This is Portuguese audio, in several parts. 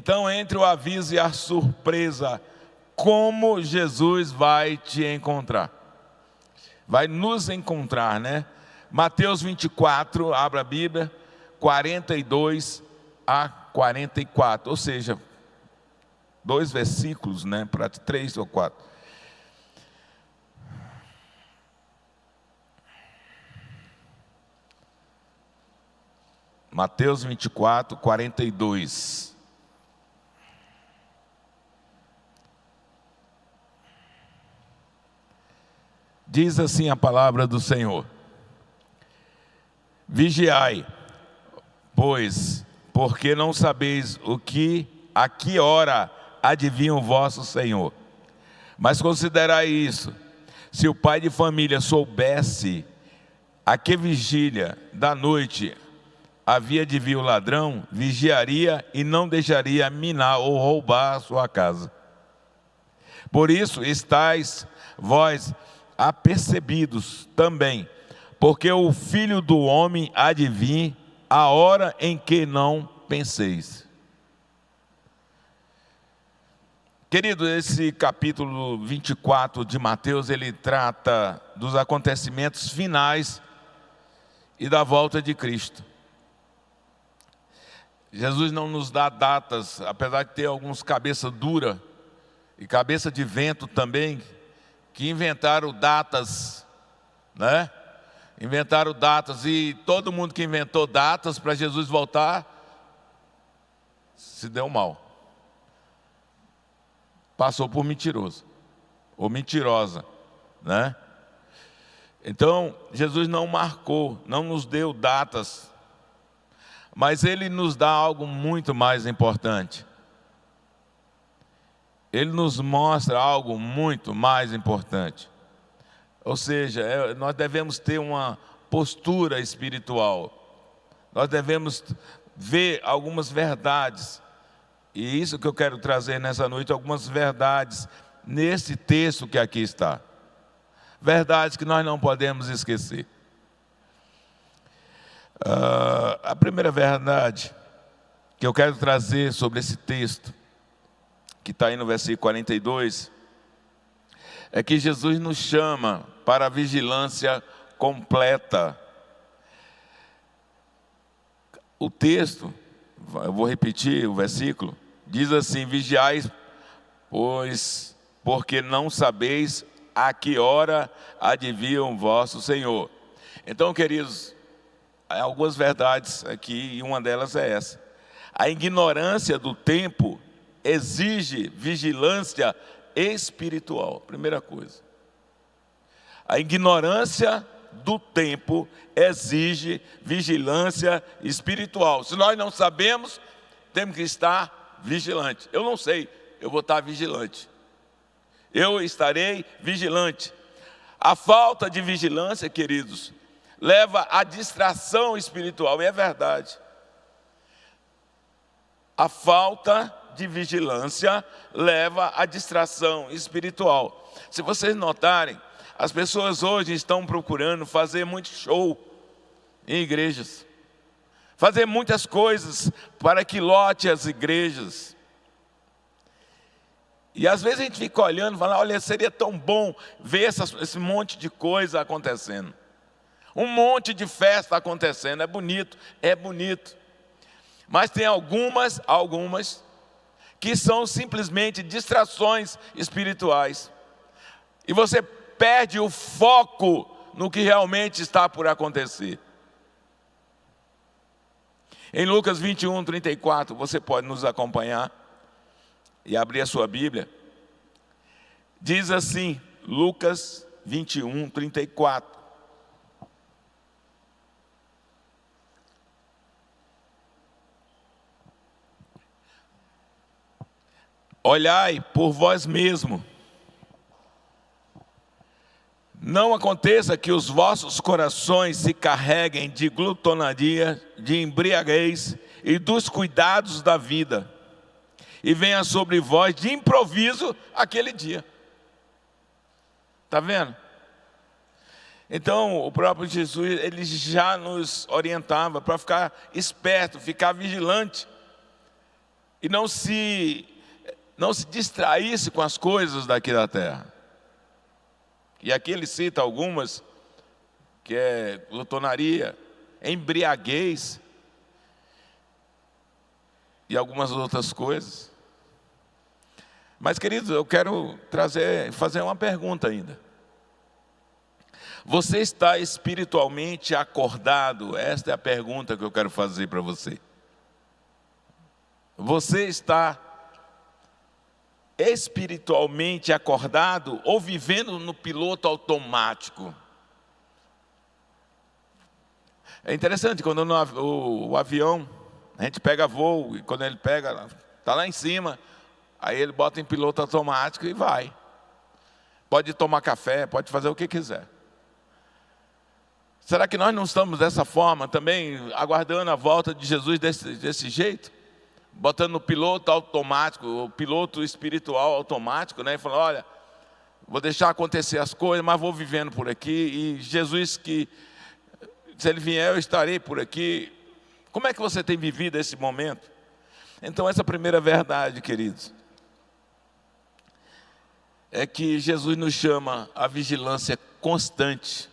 Então, entre o aviso e a surpresa, como Jesus vai te encontrar? Vai nos encontrar, né? Mateus 24, abra a Bíblia, 42 a 44, ou seja, 2 versículos, né? Para 3 ou 4. Mateus 24, 42. Diz assim a palavra do Senhor: vigiai, pois, porque não sabeis a que hora adivinha o vosso Senhor. Mas considerai isso: se o pai de família soubesse a que vigília da noite havia de vir o ladrão, vigiaria e não deixaria minar ou roubar a sua casa. Por isso estáis vós apercebidos também, porque o Filho do Homem há de vir a hora em que não penseis. Querido, esse capítulo 24 de Mateus, ele trata dos acontecimentos finais e da volta de Cristo. Jesus não nos dá datas, apesar de ter alguns cabeça dura e cabeça de vento também, que inventaram datas, né? Inventaram datas, e todo mundo que inventou datas para Jesus voltar se deu mal. Passou por mentiroso ou mentirosa, né? Então, Jesus não marcou, não nos deu datas, mas Ele nos dá algo muito mais importante. Ele nos mostra algo muito mais importante. Ou seja, nós devemos ter uma postura espiritual. Nós devemos ver algumas verdades. E isso que eu quero trazer nessa noite, algumas verdades nesse texto que aqui está. Verdades que nós não podemos esquecer. A primeira verdade que eu quero trazer sobre esse texto, que está aí no versículo 42, é que Jesus nos chama para a vigilância completa. O texto, eu vou repetir o versículo, diz assim: vigiai, pois, porque não sabeis a que hora adivinha o vosso Senhor. Então, queridos, há algumas verdades aqui, e uma delas é essa: a ignorância do tempo exige vigilância espiritual. Primeira coisa, a ignorância do tempo exige vigilância espiritual. Se nós não sabemos, temos que estar vigilante. Eu não sei, eu vou estar vigilante. Eu estarei vigilante. A falta de vigilância, queridos, leva à distração espiritual, e é verdade. A falta de vigilância leva à distração espiritual. Se vocês notarem, as pessoas hoje estão procurando fazer muito show em igrejas, fazer muitas coisas para que lote as igrejas. E às vezes a gente fica olhando e fala: olha, seria tão bom ver esse monte de coisa acontecendo. Um monte de festa acontecendo, é bonito, é bonito. Mas tem algumas que são simplesmente distrações espirituais. E você perde o foco no que realmente está por acontecer. Em Lucas 21, 34, você pode nos acompanhar e abrir a sua Bíblia. Diz assim, Lucas 21, 34. Olhai por vós mesmo, não aconteça que os vossos corações se carreguem de glutonaria, de embriaguez e dos cuidados da vida, e venha sobre vós de improviso aquele dia. Está vendo? Então o próprio Jesus, ele já nos orientava para ficar esperto, ficar vigilante. e não se distraísse com as coisas daqui da terra. E aqui ele cita algumas, que é glutonaria, embriaguez e algumas outras coisas. Mas, queridos, eu quero fazer uma pergunta ainda. Você está espiritualmente acordado? Esta é a pergunta que eu quero fazer para você. Você está espiritualmente acordado ou vivendo no piloto automático? É interessante, quando o avião, a gente pega voo, e quando ele pega, está lá em cima, aí ele bota em piloto automático e vai. Pode tomar café, pode fazer o que quiser. Será que nós não estamos dessa forma também, aguardando a volta de Jesus desse jeito? Botando no piloto automático, o piloto espiritual automático, né? E falando, olha, vou deixar acontecer as coisas, mas vou vivendo por aqui. E Jesus, que se Ele vier, eu estarei por aqui. Como é que você tem vivido esse momento? Então, essa primeira verdade, queridos, é que Jesus nos chama à vigilância constante.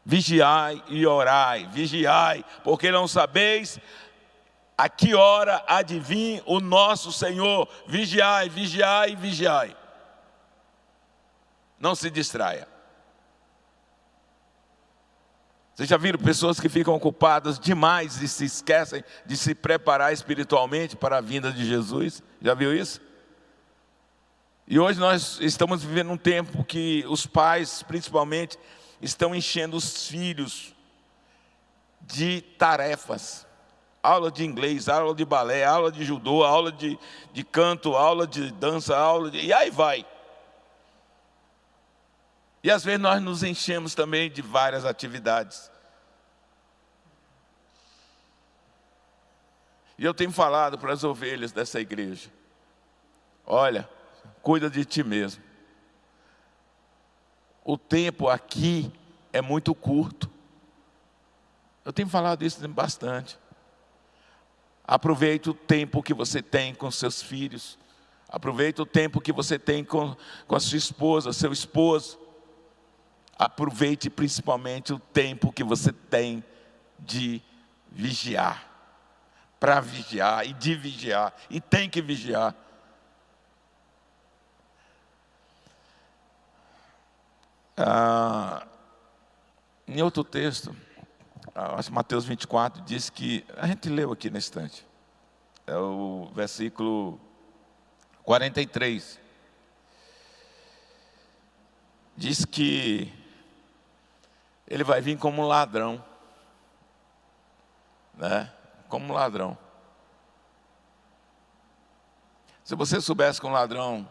Vigiai e orai, vigiai, porque não sabeis a que hora há de vir o nosso Senhor. Vigiai, vigiai, vigiai. Não se distraia. Vocês já viram pessoas que ficam ocupadas demais e se esquecem de se preparar espiritualmente para a vinda de Jesus? Já viu isso? E hoje nós estamos vivendo um tempo que os pais, principalmente, estão enchendo os filhos de tarefas. Aula de inglês, aula de balé, aula de judô, aula de canto, aula de dança, e aí vai. E às vezes nós nos enchemos também de várias atividades. E eu tenho falado para as ovelhas dessa igreja, olha, cuida de ti mesmo. O tempo aqui é muito curto. Eu tenho falado isso bastante. Aproveite o tempo que você tem com seus filhos. Aproveite o tempo que você tem com a sua esposa, seu esposo. Aproveite principalmente o tempo que você tem de vigiar. Para vigiar e de vigiar. E tem que vigiar. Em outro texto, acho que Mateus 24 diz que, a gente leu aqui na estante, é o versículo 43, diz que ele vai vir como um ladrão, né? Como um ladrão. Se você soubesse que um ladrão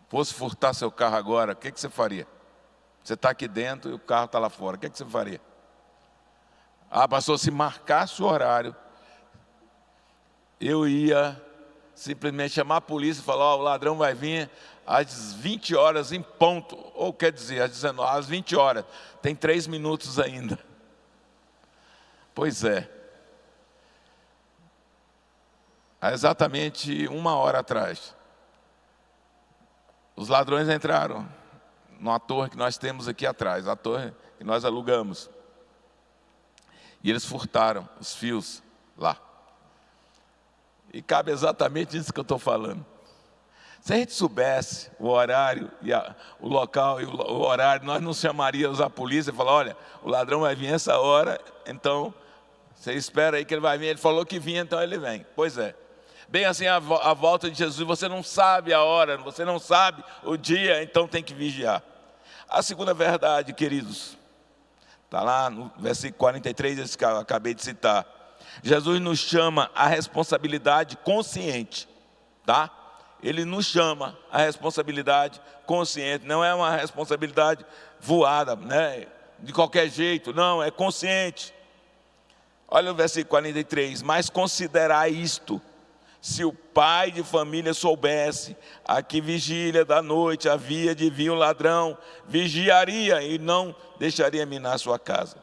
fosse furtar seu carro agora, o que você faria? Você está aqui dentro e o carro está lá fora, o que você faria? Pastor, se marcasse o horário, eu ia simplesmente chamar a polícia e falar, o ladrão vai vir às 20 horas em ponto, ou quer dizer, às 20 horas, tem 3 minutos ainda. Pois é. Há exatamente 1 hora atrás, os ladrões entraram numa torre que nós temos aqui atrás, a torre que nós alugamos. E eles furtaram os fios lá. E cabe exatamente isso que eu estou falando. Se a gente soubesse o horário, o local e o horário, nós não chamaríamos a polícia e falar, olha, o ladrão vai vir essa hora, então você espera aí que ele vai vir. Ele falou que vinha, então ele vem. Pois é. Bem assim, a volta de Jesus, você não sabe a hora, você não sabe o dia, então tem que vigiar. A segunda verdade, queridos, está lá no versículo 43, esse que eu acabei de citar. Jesus nos chama à responsabilidade consciente, tá? Ele nos chama à responsabilidade consciente, não é uma responsabilidade voada, né? De qualquer jeito, não, é consciente. Olha o versículo 43, mas considerai isto, se o pai de família soubesse a que vigília da noite havia de vir o ladrão, vigiaria e não deixaria minar sua casa.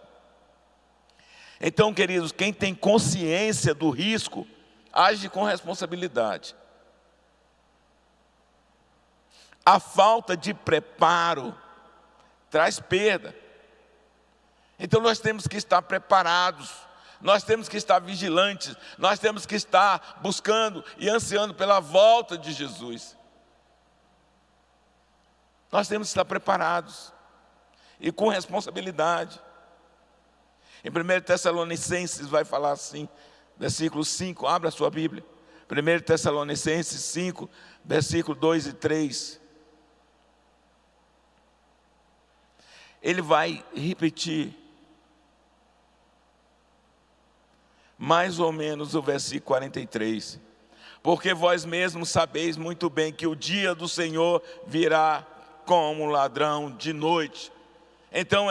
Então, queridos, quem tem consciência do risco, age com responsabilidade. A falta de preparo traz perda. Então nós temos que estar preparados, nós temos que estar vigilantes, nós temos que estar buscando e ansiando pela volta de Jesus. Nós temos que estar preparados e com responsabilidade. Em 1 Tessalonicenses vai falar assim, versículo 5, abra a sua Bíblia. 1 Tessalonicenses 5, versículo 2 e 3. Ele vai repetir mais ou menos o versículo 43. Porque vós mesmos sabeis muito bem que o dia do Senhor virá como um ladrão de noite. Então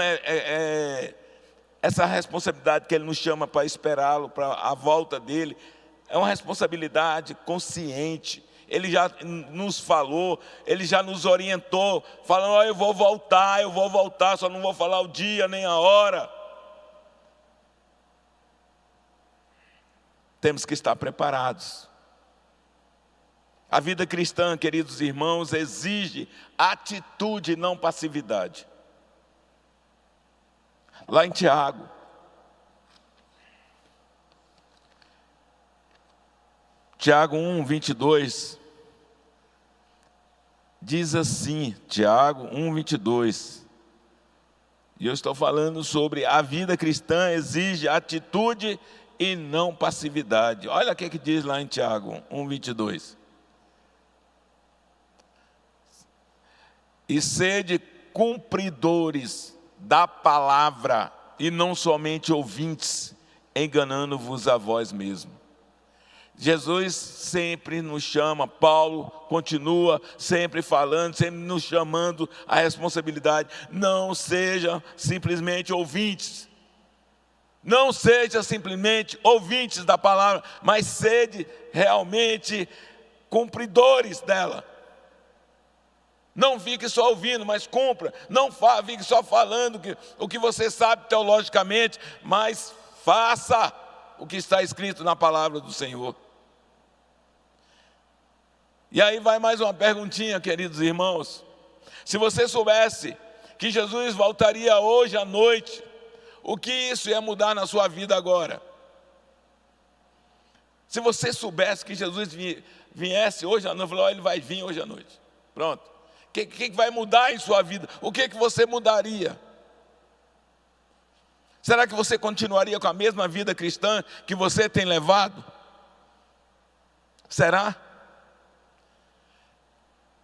essa responsabilidade que Ele nos chama para esperá-lo, para a volta dEle, é uma responsabilidade consciente. Ele já nos falou, Ele já nos orientou, falando, eu vou voltar, só não vou falar o dia nem a hora. Temos que estar preparados. A vida cristã, queridos irmãos, exige atitude e não passividade. Lá em Tiago, Tiago 1, 22, diz assim, Tiago 1, 22, e eu estou falando sobre a vida cristã exige atitude e não passividade. Olha o que diz lá em Tiago 1, 22. E sede cumpridores da palavra e não somente ouvintes, enganando-vos a vós mesmos. Jesus sempre nos chama, Paulo continua sempre falando, sempre nos chamando à responsabilidade. Não seja simplesmente ouvintes. Não seja simplesmente ouvintes da palavra, mas sede realmente cumpridores dela. Não fique só ouvindo, mas cumpra. Não fique só falando o que você sabe teologicamente, mas faça o que está escrito na palavra do Senhor. E aí vai mais uma perguntinha, queridos irmãos. Se você soubesse que Jesus voltaria hoje à noite, o que isso ia mudar na sua vida agora? Se você soubesse que Jesus viesse hoje à noite, falou, ele vai vir hoje à noite. Pronto. O que vai mudar em sua vida? O que você mudaria? Será que você continuaria com a mesma vida cristã que você tem levado? Será?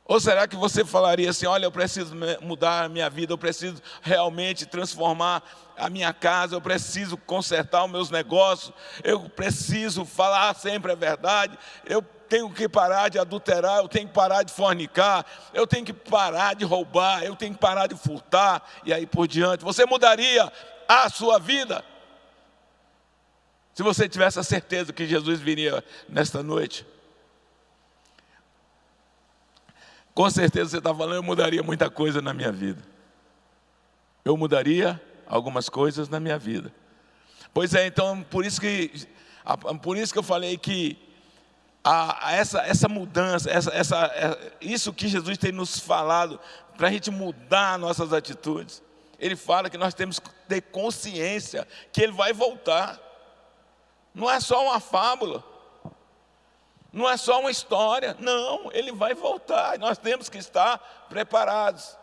Ou será que você falaria assim, olha, eu preciso mudar a minha vida, eu preciso realmente transformar a minha casa, eu preciso consertar os meus negócios, eu preciso falar sempre a verdade, eu tenho que parar de adulterar, eu tenho que parar de fornicar, eu tenho que parar de roubar, eu tenho que parar de furtar, e aí por diante. Você mudaria a sua vida? Se você tivesse a certeza que Jesus viria nesta noite? Com certeza você está falando, eu mudaria muita coisa na minha vida. Eu mudaria algumas coisas na minha vida. Pois é, então, por isso que eu falei que essa mudança, isso que Jesus tem nos falado, para a gente mudar nossas atitudes. Ele fala que nós temos que ter consciência que Ele vai voltar. Não é só uma fábula. Não é só uma história, não, Ele vai voltar, nós temos que estar preparados.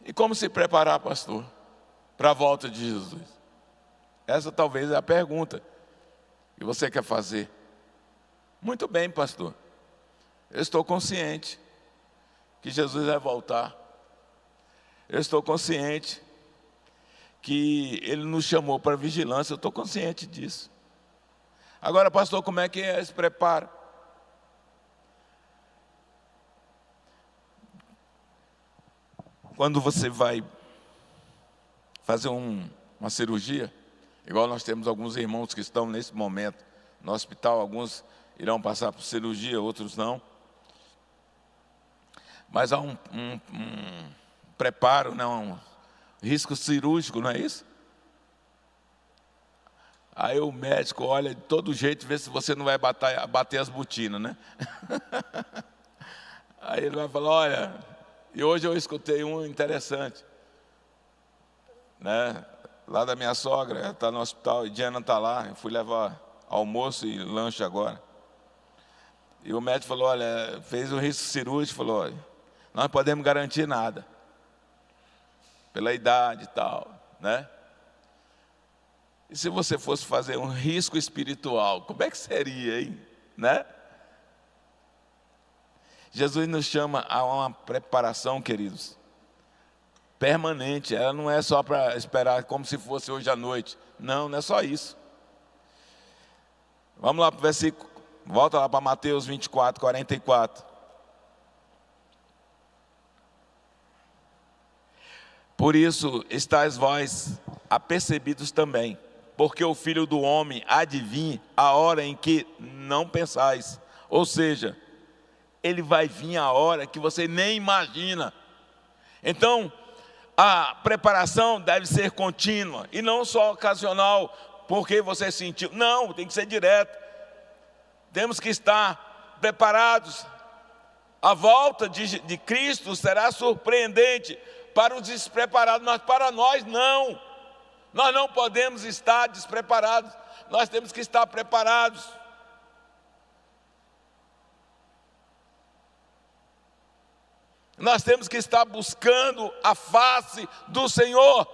E como se preparar, pastor, para a volta de Jesus? Essa talvez é a pergunta que você quer fazer. Muito bem, pastor, eu estou consciente que Jesus vai voltar. Eu estou consciente que Ele nos chamou para vigilância, eu estou consciente disso. Agora, pastor, como é que é esse preparo? Quando você vai fazer uma cirurgia, igual nós temos alguns irmãos que estão nesse momento no hospital, alguns irão passar por cirurgia, outros não. Mas há um preparo, um risco cirúrgico, não é isso? Aí o médico olha de todo jeito, vê se você não vai bater as botinas, né? Aí ele vai falar, olha, e hoje eu escutei um interessante, né? Lá da minha sogra, ela está no hospital, e Diana está lá, eu fui levar almoço e lanche agora. E o médico falou, olha, fez um risco cirúrgico, falou, olha, nós não podemos garantir nada, pela idade e tal, né? E se você fosse fazer um risco espiritual, como é que seria, hein? Né? Jesus nos chama a uma preparação, queridos, permanente. Ela não é só para esperar como se fosse hoje à noite. Não, não é só isso. Vamos lá para o versículo, volta lá para Mateus 24, 44. Por isso estáis vós apercebidos também, porque o Filho do Homem há de vir a hora em que não pensais. Ou seja, ele vai vir a hora que você nem imagina. Então, a preparação deve ser contínua e não só ocasional, porque você sentiu. Não, tem que ser direto. Temos que estar preparados. A volta de Cristo será surpreendente para os despreparados, mas para nós não. Nós não podemos estar despreparados, nós temos que estar preparados. Nós temos que estar buscando a face do Senhor.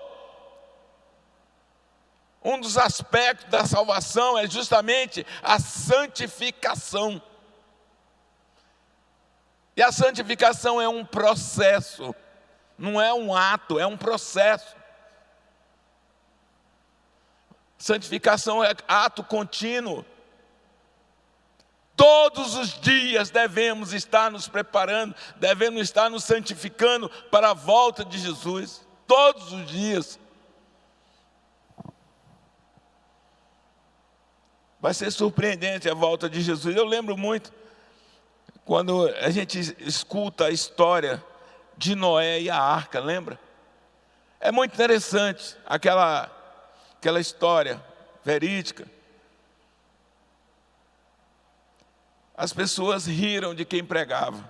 Um dos aspectos da salvação é justamente a santificação. E a santificação é um processo, não é um ato, é um processo. Santificação é ato contínuo. Todos os dias devemos estar nos preparando, devemos estar nos santificando para a volta de Jesus. Todos os dias. Vai ser surpreendente a volta de Jesus. Eu lembro muito quando a gente escuta a história de Noé e a arca, lembra? É muito interessante aquela história verídica. As pessoas riram de quem pregava.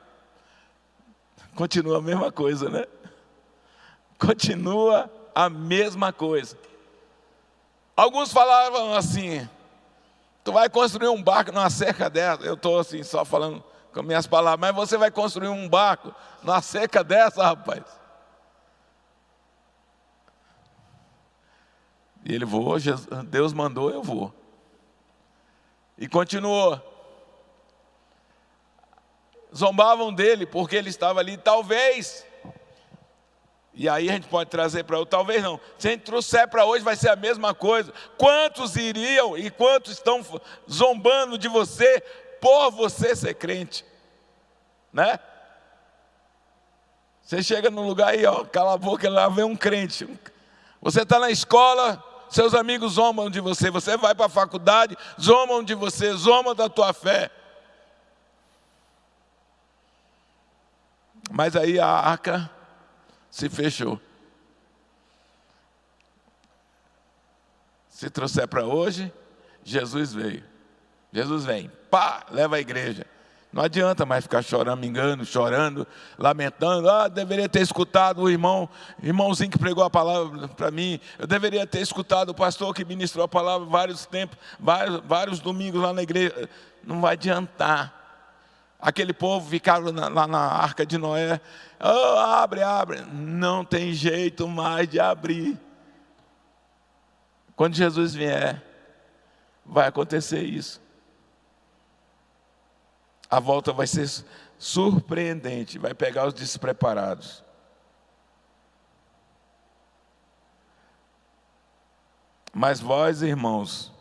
Continua a mesma coisa, né? Continua a mesma coisa. Alguns falavam assim, tu vai construir um barco numa cerca dessa. Eu estou assim, só falando com minhas palavras, mas você vai construir um barco numa cerca dessa, rapaz. E ele voou, Deus mandou, eu vou. E continuou. Zombavam dele porque ele estava ali, talvez. E aí a gente pode trazer para hoje, talvez não. Se a gente trouxer para hoje vai ser a mesma coisa. Quantos iriam e quantos estão zombando de você por você ser crente? Né? Você chega num lugar aí, ó, cala a boca, lá vem um crente. Você está na escola, seus amigos zombam de você. Você vai para a faculdade, zombam de você, zombam da tua fé. Mas aí a arca se fechou. Se trouxer para hoje, Jesus veio. Jesus vem, pá, leva a igreja. Não adianta mais ficar choramingando, chorando, lamentando. Ah, deveria ter escutado o irmãozinho que pregou a palavra para mim. Eu deveria ter escutado o pastor que ministrou a palavra vários tempos, vários domingos lá na igreja. Não vai adiantar. Aquele povo ficava lá na arca de Noé. Oh, abre, abre. Não tem jeito mais de abrir. Quando Jesus vier, vai acontecer isso. A volta vai ser surpreendente, vai pegar os despreparados. Mas vós, irmãos,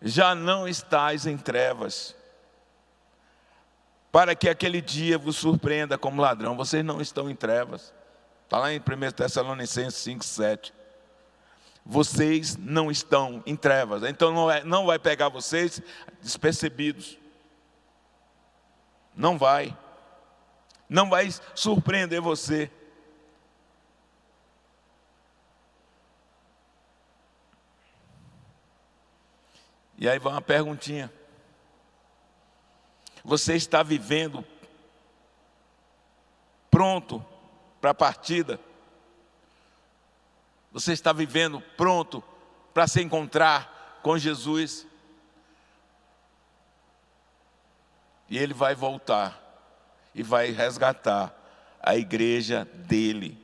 já não estáis em trevas, para que aquele dia vos surpreenda como ladrão. Vocês não estão em trevas. Está lá em 1 Tessalonicenses 5, 7. Vocês não estão em trevas. Então não vai pegar vocês despercebidos. Não vai. Não vai surpreender você. E aí vai uma perguntinha: você está vivendo pronto para a partida? Você está vivendo pronto para se encontrar com Jesus? E Ele vai voltar e vai resgatar a igreja dele.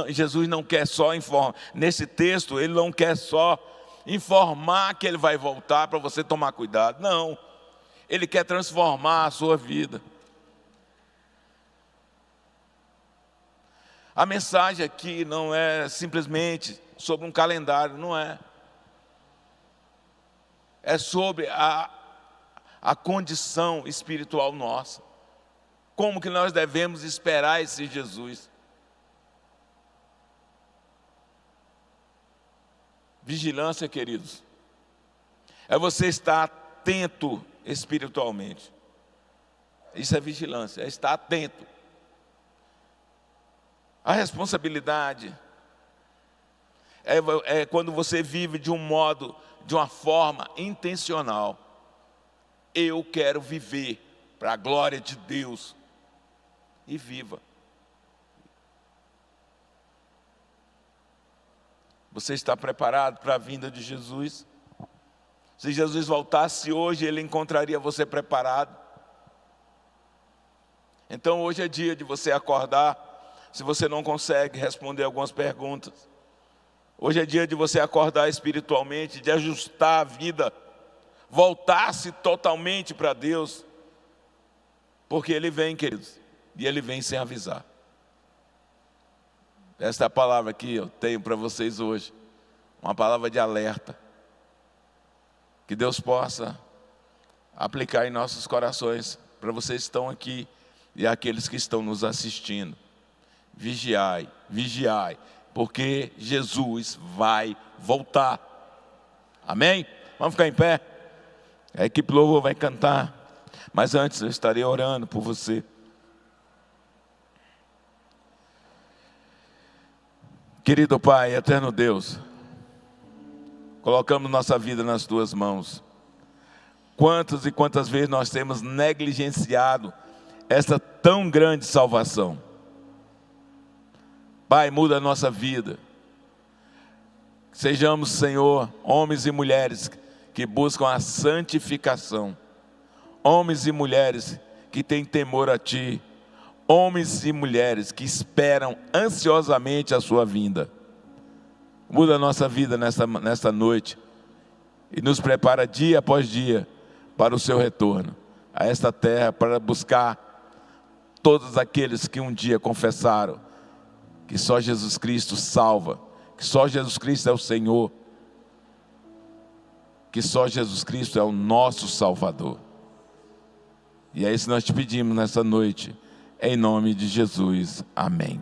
Jesus não quer só informar, nesse texto Ele não quer só informar que Ele vai voltar para você tomar cuidado. Não, Ele quer transformar a sua vida. A mensagem aqui não é simplesmente sobre um calendário, não é. É sobre a condição espiritual nossa. Como que nós devemos esperar esse Jesus? Vigilância, queridos, é você estar atento espiritualmente. Isso é vigilância, é estar atento. A responsabilidade é quando você vive de um modo, de uma forma intencional. Eu quero viver para a glória de Deus. E viva. Você está preparado para a vinda de Jesus? Se Jesus voltasse hoje, Ele encontraria você preparado. Então hoje é dia de você acordar. Se você não consegue responder algumas perguntas, hoje é dia de você acordar espiritualmente, de ajustar a vida, voltar-se totalmente para Deus, porque Ele vem, queridos, e Ele vem sem avisar. Esta é a palavra que eu tenho para vocês hoje, uma palavra de alerta, que Deus possa aplicar em nossos corações, para vocês que estão aqui e aqueles que estão nos assistindo. Vigiai, vigiai, porque Jesus vai voltar. Amém? Vamos ficar em pé? A equipe louvor vai cantar, mas antes eu estarei orando por você. Querido Pai, eterno Deus, colocamos nossa vida nas Tuas mãos. Quantas e quantas vezes nós temos negligenciado essa tão grande salvação. Pai, muda a nossa vida. Sejamos, Senhor, homens e mulheres que buscam a santificação. Homens e mulheres que têm temor a Ti. Homens e mulheres que esperam ansiosamente a Sua vinda. Muda a nossa vida nesta noite e nos prepara dia após dia para o Seu retorno a esta terra, para buscar todos aqueles que um dia confessaram que só Jesus Cristo salva, que só Jesus Cristo é o Senhor, que só Jesus Cristo é o nosso Salvador. E é isso que nós te pedimos nessa noite, em nome de Jesus. Amém.